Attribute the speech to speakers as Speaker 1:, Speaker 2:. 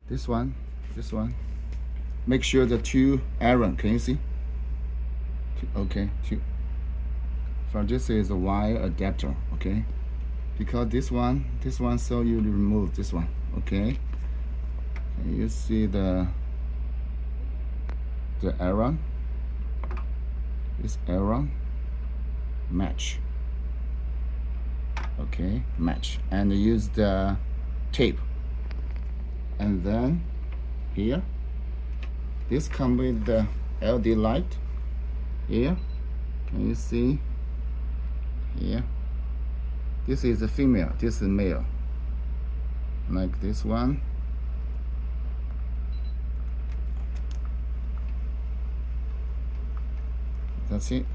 Speaker 1: this one, this one. Make sure the two iron, can you see? Okay, two. For this is a wire adapter, okay? Because this one, so you remove this one, okay? Can you see the iron? This iron match. Okay, match, and use the tape. And then here, this come with the LED light. Here, can you see? Here, this is a female, this is male. Like this one. That's it.